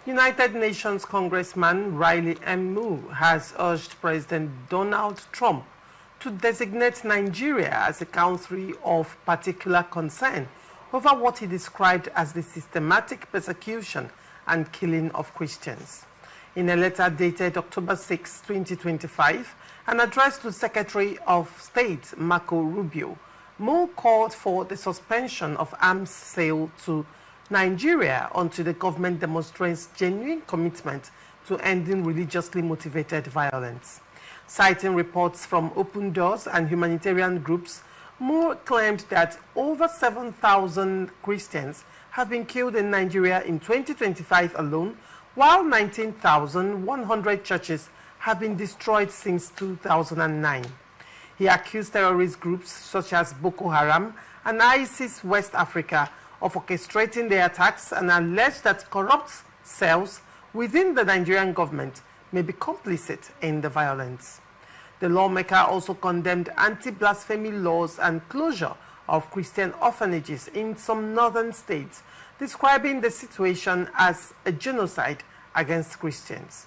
United Nations Congressman Riley M. Moore has urged President Donald Trump to designate Nigeria as a country of particular concern over what he described as the systematic persecution and killing of Christians. In a letter dated October 6, 2025, and addressed to Secretary of State Marco Rubio, Moore called for the suspension of arms sale to Nigeria until the government demonstrates genuine commitment to ending religiously motivated violence. Citing reports from Open Doors and humanitarian groups, Moore claimed that over 7,000 Christians have been killed in Nigeria in 2025 alone, while 19,100 churches have been destroyed since 2009. He accused terrorist groups such as Boko Haram and ISIS West Africa of orchestrating the attacks and alleged that corrupt cells within the Nigerian government may be complicit in the violence. The lawmaker also condemned anti-blasphemy laws and closure of Christian orphanages in some northern states, describing the situation as a genocide against Christians.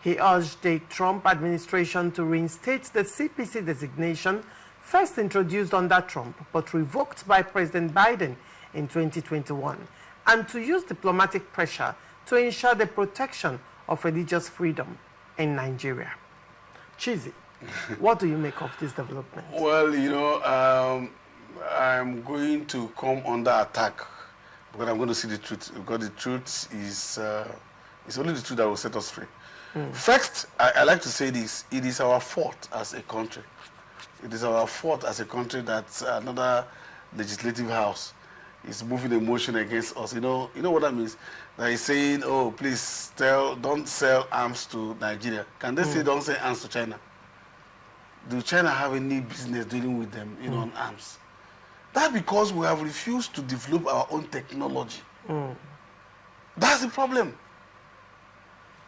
He urged the Trump administration to reinstate the CPC designation, first introduced under Trump but revoked by President Biden in 2021, and to use diplomatic pressure to ensure the protection of religious freedom in Nigeria. Chizzy, what do you make of this development? Well, I'm going to come under attack because I'm going to see the truth. Because the truth is only the truth that will set us free. First, I like to say this: it is our fault as a country. It is our fault as a country that another legislative house is moving a motion against us. You know what that means? That is saying, oh, please don't sell arms to Nigeria. Can they say don't sell arms to China? Do China have any business dealing with them, on arms? That's because we have refused to develop our own technology. That's the problem.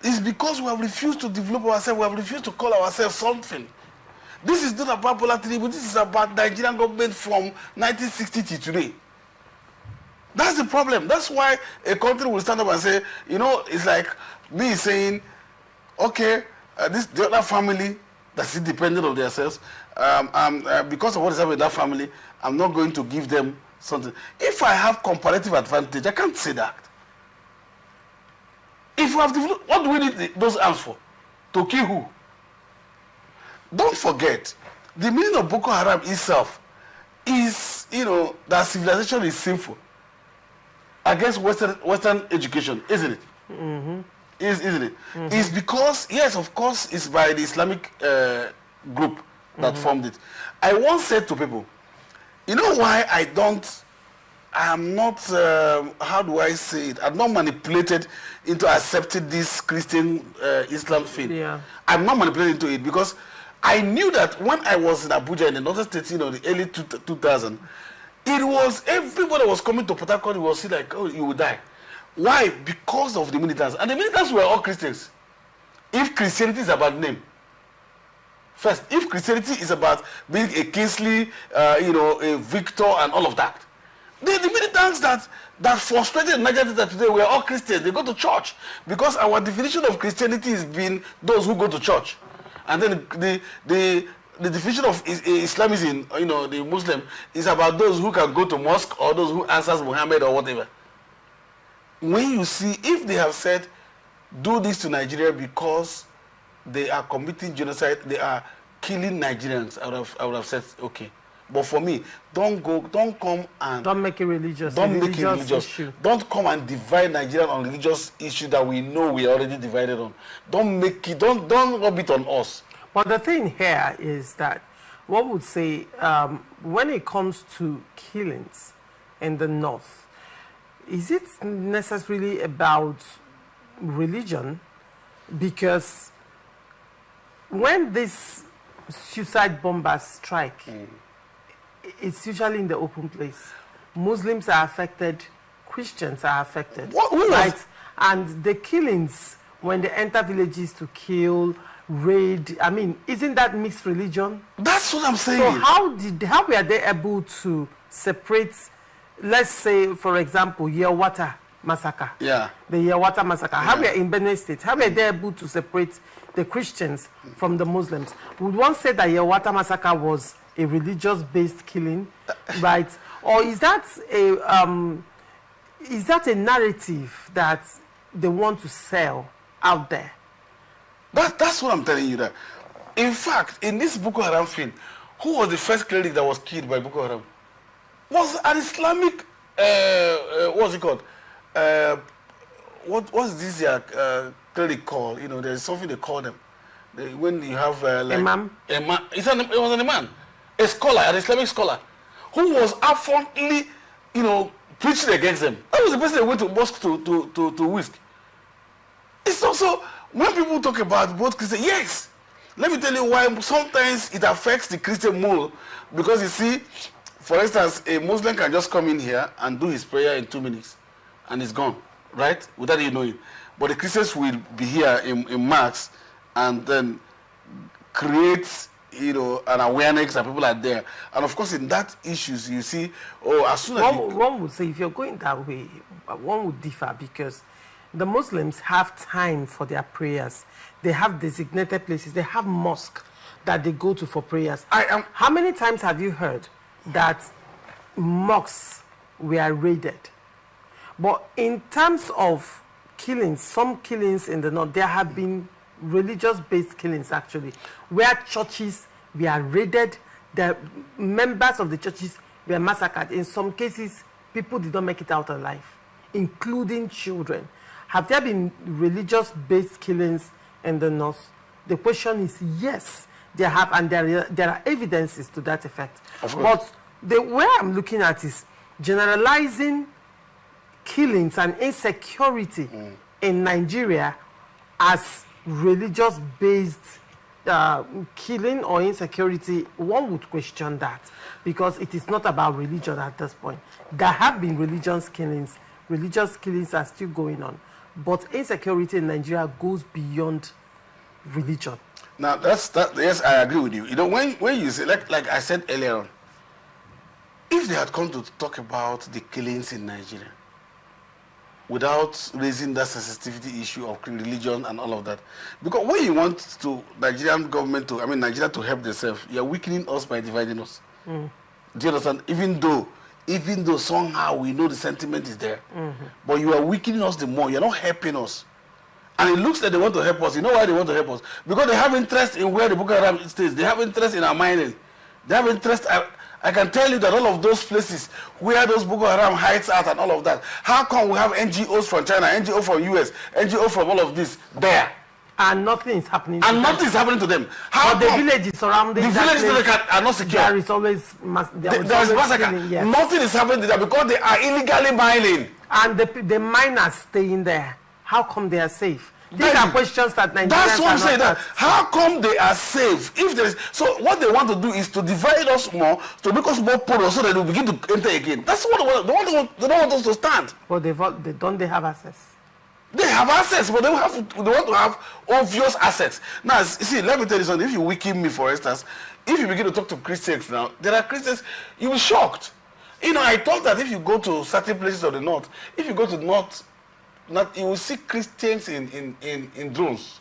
It's because we have refused to develop ourselves, we have refused to call ourselves something. This is not about politics, but this is about Nigerian government from 1960 to today. That's the problem. That's why a country will stand up and say, it's like me saying, okay, the other family that's independent of themselves, because of what is happening in that family, I'm not going to give them something. If I have comparative advantage, I can't say that. If we have developed, what do we need those arms for? To kill who? Don't forget, the meaning of Boko Haram itself is, that civilization is sinful against Western education, isn't it? Isn't it? It's because, yes, of course, it's by the Islamic group that formed it. I once said to people, you know why I'm not, how do I say it? I'm not manipulated into accepting this Christian Islam thing. Yeah. I'm not manipulated into it because I knew that when I was in Abuja in the northern states, the early 2000, it was, everybody was coming to Port Harcourt, it was like, oh, you will die. Why? Because of the militants. And the militants were all Christians. If Christianity is about name, first, if Christianity is about being a Kingsley, a Victor and all of that, the militants that frustrated Nigeria today were all Christians. They go to church because our definition of Christianity has been those who go to church. And then the definition of Islamism, the Muslim, is about those who can go to mosque or those who answers Muhammad or whatever. When you see, if they have said, do this to Nigeria because they are committing genocide, they are killing Nigerians, I would have said, okay. But for me, don't come and... Don't make it religious. Don't make it religious. Issue. Don't come and divide Nigeria on religious issue that we know we are already divided on. Don't make it, don't rub it on us. But the thing here is that, what would say, when it comes to killings in the north, is it necessarily about religion? Because when these suicide bombers strike, it's usually in the open place. Muslims are affected, Christians are affected, right? And the killings, when they enter villages to kill, raid, I mean, isn't that mixed religion? That's what I'm saying. So how were they able to separate, let's say, for example, Yewata massacre. Yeah. The Yawata massacre. How were in Benue State? How were they able to separate the Christians from the Muslims? Would one say that Yawata massacre was a religious-based killing, right? Or is that a narrative that they want to sell out there? That's what I'm telling you. That, in fact, in this Boko Haram thing, who was the first cleric that was killed by Boko Haram? Was an Islamic. What's it called? What's this cleric called? You know, there's something they call them. When you have like Imam. It was an imam, a scholar, an Islamic scholar, who was upfrontly, you know, preaching against them. That was the person they went to mosque to whisk. It's also when people talk about both Christians. Yes, let me tell you why. Sometimes it affects the Christian more because you see, for instance, a Muslim can just come in here and do his prayer in 2 minutes, and he's gone, right, without you knowing. But the Christians will be here in mass and then create, you know, an awareness that people are there. And of course, in that issues, you see, as soon as one would say if you're going that way, one would differ because the Muslims have time for their prayers. They have designated places. They have mosque that they go to for prayers. How many times have you heard that mosques were raided? But in terms of killings, some killings in the north, there have been religious-based killings actually, where churches were raided, the members of the churches were massacred. In some cases, people did not make it out alive, including children. Have there been religious-based killings in the north? The question is yes, there have, and there are evidences to that effect. But the way I'm looking at is generalizing killings and insecurity in Nigeria as religious-based killing or insecurity. One would question that because it is not about religion at this point. There have been religious killings. Religious killings are still going on. But insecurity in Nigeria goes beyond religion. Now, yes, I agree with you. You know, when you say, like I said earlier on, if they had come to talk about the killings in Nigeria, without raising that sensitivity issue of religion and all of that. Because when you want to Nigerian government to, Nigeria to help themselves, you're weakening us by dividing us. Do you understand? Even though somehow we know the sentiment is there, but you are weakening us the more. You're not helping us. And it looks like they want to help us. You know why they want to help us? Because they have interest in where the Boko Haram stays. They have interest in our mining. They have interest. I can tell you that all of those places where those Boko Haram hides out and all of that, how come we have NGOs from China, NGO from US, NGO from all of this there? And nothing is happening and nothing is happening to them. How the villages surrounding the villages are not secure? There is always there is massacre. Yes. Nothing is happening to them because they are illegally mining. And the miners staying there. How come they are safe? These are questions that Nigerians That's what I'm saying. That how come they are safe? If there is, so what they want to do is to divide us more, to make us more porous, so that we begin to enter again. That's what they want. They don't want us to stand. But they have access. They have access, but they want to have obvious assets. Now, you see, let me tell you something. If you weaken me, for instance, if you begin to talk to Christians now, there are Christians, you'll be shocked. You know, I thought that if you go to certain places of the north, if you go to the north, you will see Christians in drones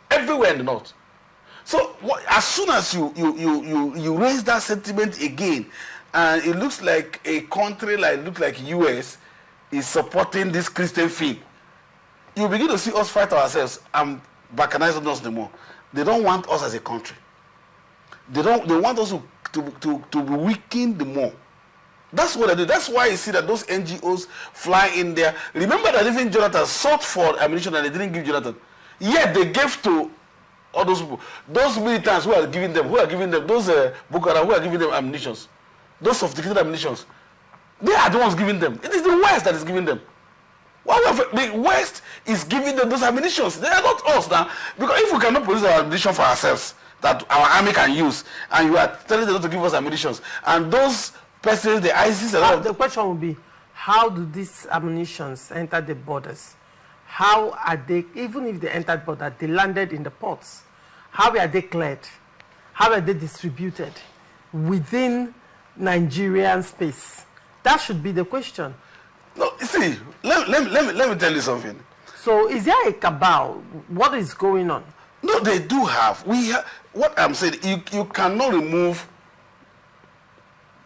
everywhere in the north. So as soon as you raise that sentiment again, and it looks like a country like US is supporting this Christian thing, you begin to see us fight ourselves and balkanize us the more. They don't want us as a country. They want us to be weakened the more. That's what they do. That's why you see that those NGOs fly in there. Remember that even Jonathan sought for ammunition and they didn't give Jonathan. Yet they gave to all those people. Those militants who are giving them, those Boko Haram who are giving them ammunitions, those sophisticated ammunitions, they are the ones giving them. It is the West that is giving them. The West is giving them those ammunitions. They are not us now. Because if we cannot produce our ammunition for ourselves, that our army can use, and you are telling them not to give us ammunitions, and those persons, the ISIS and all. The question would be, how do these ammunitions enter the borders? How are they, even if they entered border, they landed in the ports? How are they cleared? How are they distributed within Nigerian space? That should be the question. No, see, let me tell you something. So is there a cabal? What is going on? No, they do have. What I'm saying, you cannot remove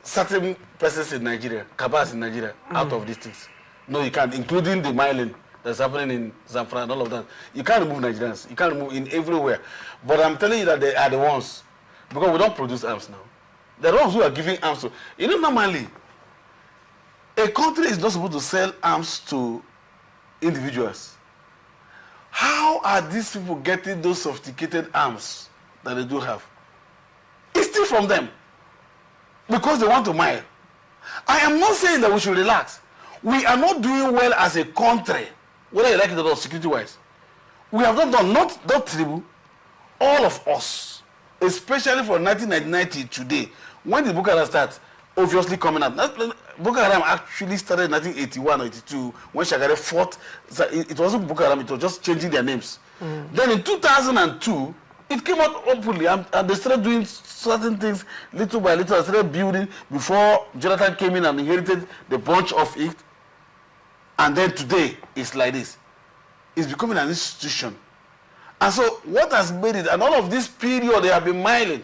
certain persons in Nigeria, cabals in Nigeria, out of these things. No, you can't, including the miling that's happening in Zamfara and all of that. You can't remove Nigerians. You can't remove in everywhere. But I'm telling you that they are the ones, because we don't produce arms now. They're the ones who are giving arms to. You know, normally, a country is not supposed to sell arms to individuals. How are these people getting those sophisticated arms that they do have? It's still from them. Because they want to mine. I am not saying that we should relax. We are not doing well as a country, whether you like it or not, security-wise. We have not done, not Tribu, all of us, especially from 1999 to today, when the Boko Haram started obviously coming up. Boko Haram actually started in 1981 or 82 when Shagari fought. It wasn't Boko Haram, it was just changing their names. Then in 2002, it came out openly and they started doing certain things little by little. They started building before Jonathan came in and inherited the bunch of it. And then today, it's like this. It's becoming an institution. And so what has made it, and all of this period they have been miling,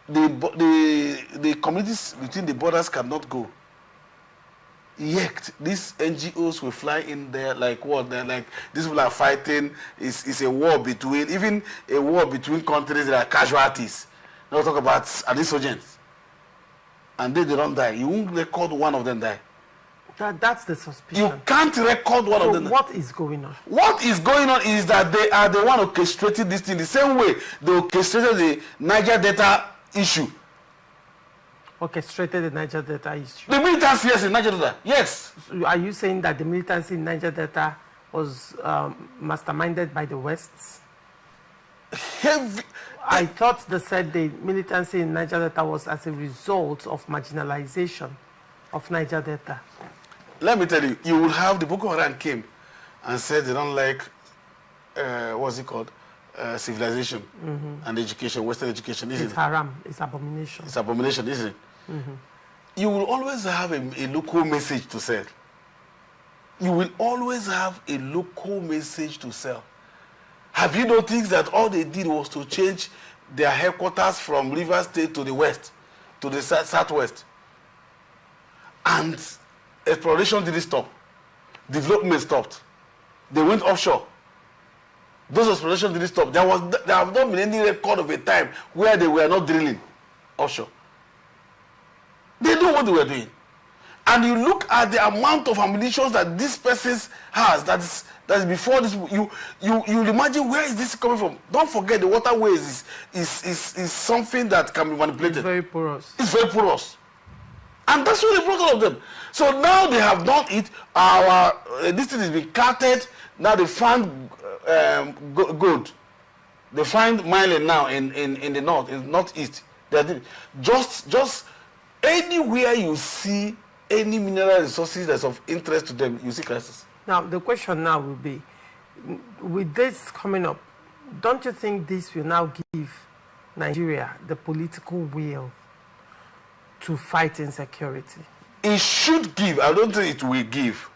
the communities between the borders cannot go. Yet these NGOs will fly in there like what? They're like, these people are fighting. It's a war between, even a war between countries that are casualties. Now talk about an insurgent. And they don't die. You won't record one of them die. That's the suspicion. You can't record one of them. So what is going on? What is going on is that they are the one orchestrating this thing the same way they orchestrated the Niger Delta issue. Orchestrated the Niger Delta issue. The militancy, yes, in Niger Delta, yes. So are you saying that the militancy in Niger Delta was masterminded by the West? I thought they said the militancy in Niger Delta was as a result of marginalization of Niger Delta. Let me tell you, you will have the Boko Haram came and said they don't like, what's it called? Civilization and education, Western education, isn't it? It's haram, it's abomination. It's abomination, isn't it? You will always have a local message to sell. You will always have a local message to sell. Have you noticed that all they did was to change their headquarters from Rivers State to the west, to the southwest? And exploration didn't stop. Development stopped. They went offshore. Those explorations didn't stop. There have not been any record of a time where they were not drilling offshore. They know what they were doing. And you look at the amount of ammunition that this person has, that's before this, you imagine where is this coming from. Don't forget the waterways is something that can be manipulated. It's very porous. It's very porous. And that's what they brought all of them. So now they have done it. This thing has been carted. Now they find gold. They find mining now in the north, in northeast. Just anywhere you see any mineral resources that's of interest to them, you see crisis. Now the question now will be, with this coming up, don't you think this will now give Nigeria the political will to fight insecurity? It should give. I don't think it will give.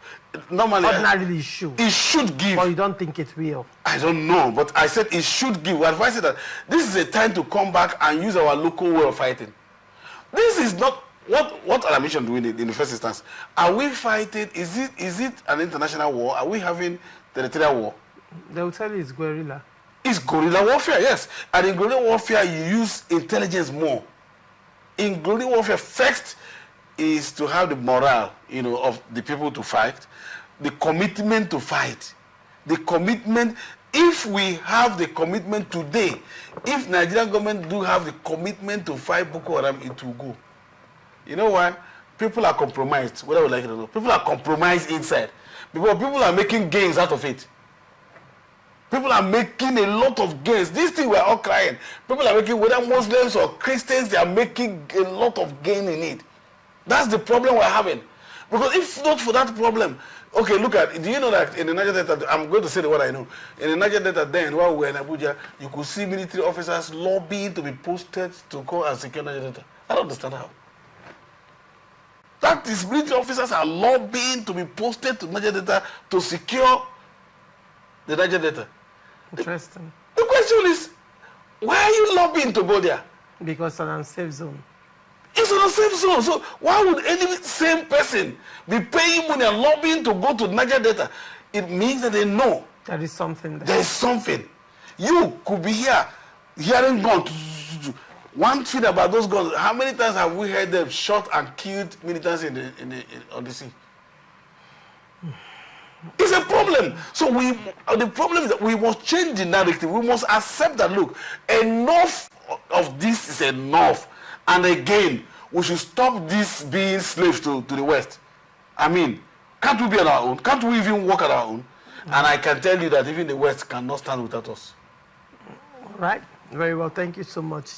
Normally, ordinarily it should. It should give. Or you don't think it will? I don't know, but I said it should give. We advise that this is a time to come back and use our local way of fighting. This is not what our mission doing in the first instance. Are we fighting? Is it an international war? Are we having territorial war? They will tell you it's guerrilla. It's guerrilla warfare, yes. And in guerrilla warfare, you use intelligence more. In guerrilla warfare, first is to have the morale, of the people to fight, the commitment to fight, the commitment. If we have the commitment today, if Nigerian government do have the commitment to fight Boko Haram, it will go. You know why? People are compromised, whether we like it or not. People are compromised inside. Because people are making gains out of it. People are making a lot of gains. This thing we're all crying. People are making, whether Muslims or Christians, they are making a lot of gain in it. That's the problem we're having. Because if not for that problem, okay, look at, do you know that in the Niger Delta, I'm going to say what I know. In the Niger Delta then, while we were in Abuja, you could see military officers lobbying to be posted to go and secure Niger Delta. I don't understand how. That is, military officers are lobbying to be posted to Niger Delta to secure the Niger Delta. Interesting. The question is, why are you lobbying to go there? Because it's an unsafe zone. It's an unsafe zone. So why would any same person be paying money and lobbying to go to Niger Delta? It means that they know There is something there. there is something. You could be here hearing guns. One thing about those guns, how many times have we heard them shot and killed militants on the sea? It's a problem. So the problem is that we must change the narrative. We must accept that, look, enough of this is enough. And again, we should stop this being slaves to the West. I mean, can't we be on our own? Can't we even work on our own? And I can tell you that even the West cannot stand without us. All right. Very well. Thank you so much.